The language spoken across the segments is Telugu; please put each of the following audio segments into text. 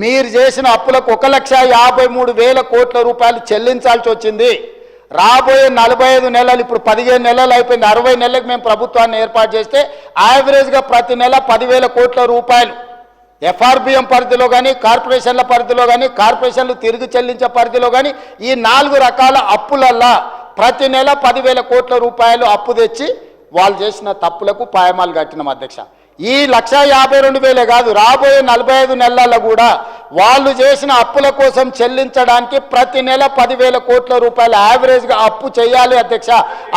మీరు చేసిన అప్పులకు 1,53,000 కోట్ల రూపాయలు చెల్లించాల్సి వచ్చింది. రాబోయే 45 నెలలు, ఇప్పుడు 15 నెలలు అయిపోయింది, 60 నెలలకు మేము ప్రభుత్వాన్ని ఏర్పాటు చేస్తే యావరేజ్గా ప్రతి నెల 10,000 కోట్ల రూపాయలు ఎఫ్ఆర్బిఎం పరిధిలో కానీ, కార్పొరేషన్ల పరిధిలో కానీ, కార్పొరేషన్లు తిరిగి చెల్లించే పరిధిలో కానీ, ఈ 4 రకాల అప్పులల్లా ప్రతి నెల 10,000 కోట్ల రూపాయలు అప్పు తెచ్చి వాళ్ళు చేసిన తప్పులకు పాయమాలు కట్టినాం అధ్యక్ష. ఈ 1,52,000 కాదు, రాబోయే 45 నెలల్లో కూడా వాళ్ళు చేసిన అప్పుల కోసం చెల్లించడానికి ప్రతి నెల 10,000 కోట్ల రూపాయలు యావరేజ్గా అప్పు చేయాలి అధ్యక్ష.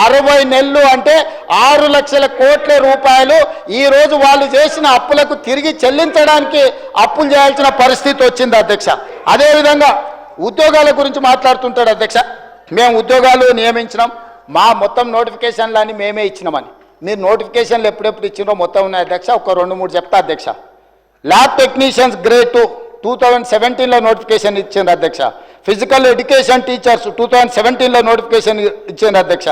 60 నెలలు అంటే 6 లక్షల కోట్ల రూపాయలు ఈరోజు వాళ్ళు చేసిన అప్పులకు తిరిగి చెల్లించడానికి అప్పులు చేయాల్సిన పరిస్థితి వచ్చింది అధ్యక్ష. అదేవిధంగా ఉద్యోగాల గురించి మాట్లాడుతుంటాడు అధ్యక్ష. మేము ఉద్యోగాలు నియమించినాం, మా మొత్తం నోటిఫికేషన్లన్నీ మేమే ఇచ్చినామని. మీరు నోటిఫికేషన్లు ఎప్పుడెప్పుడు ఇచ్చినో మొత్తం ఉన్నాయి అధ్యక్ష. ఒక 2-3 చెప్తా అధ్యక్ష. ల్యాబ్ టెక్నీషియన్స్ గ్రేడ్ 2 2017లో నోటిఫికేషన్ ఇచ్చింది అధ్యక్ష. ఫిజికల్ ఎడ్యుకేషన్ టీచర్స్ 2017లో నోటిఫికేషన్ ఇచ్చింది అధ్యక్ష.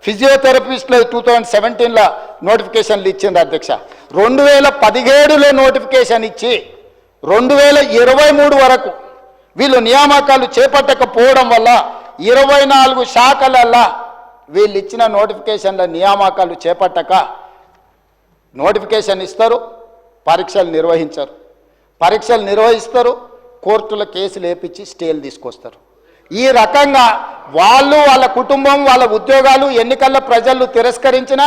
ఫిజియోథెరపిస్టులు 2017లో నోటిఫికేషన్లు ఇచ్చింది అధ్యక్ష. 2017లో నోటిఫికేషన్ ఇచ్చి 2023 వరకు వీళ్ళు నియామకాలు చేపట్టకపోవడం వల్ల 24 శాఖలల్లా వీళ్ళు ఇచ్చిన నోటిఫికేషన్ల నియామకాలు చేపట్టక నోటిఫికేషన్ ఇస్తారు, పరీక్షలు నిర్వహించరు. పరీక్షలు నిర్వహిస్తారు, కోర్టుల కేసులు వేపించి స్టేలు తీసుకొస్తారు. ఈ రకంగా వాళ్ళు, వాళ్ళ కుటుంబం, వాళ్ళ ఉద్యోగాలు ఎన్నికల్లో ప్రజలు తిరస్కరించిన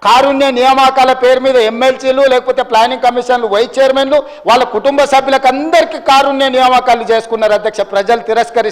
కారుణ్య నియామకాల పేరు మీద ఎమ్మెల్సీలు లేకపోతే ప్లానింగ్ కమిషన్లు వైస్ చైర్మన్లు వాళ్ళ కుటుంబ సభ్యులకు అందరికీ కారుణ్య నియామకాలు చేసుకున్నారు అధ్యక్ష. ప్రజలు తిరస్కరి